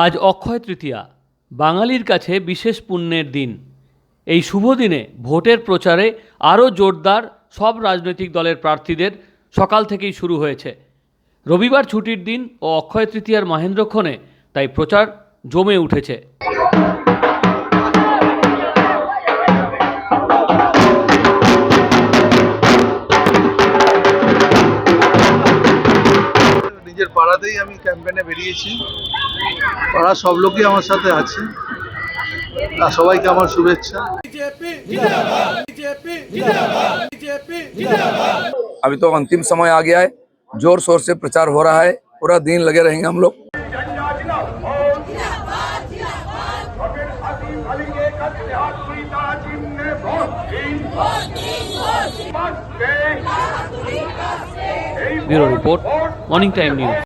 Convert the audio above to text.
আজ অক্ষয় তৃতীয়া, বাঙালির কাছে বিশেষ পুণ্যের দিন। এই শুভ দিনে ভোটের প্রচারে আরও জোরদার সব রাজনৈতিক দলের প্রার্থীদের সকাল থেকেই শুরু হয়েছে। রবিবার ছুটির দিন ও অক্ষয় তৃতীয়ার মাহেন্দ্রক্ষণে তাই প্রচার জমে উঠেছে। নিজের পাড়াতেই আমি ক্যাম্পেইনে বেরিয়েছি। পাড়ার সব লোকই আমার সাথে আছে, আর সবাইকে আমার শুভেচ্ছা। अभी तो अंतिम समय आ गया है, जोर शोर से प्रचार हो रहा है, पूरा दिन लगे रहेंगे हम लोग। Bureau report, morning time news.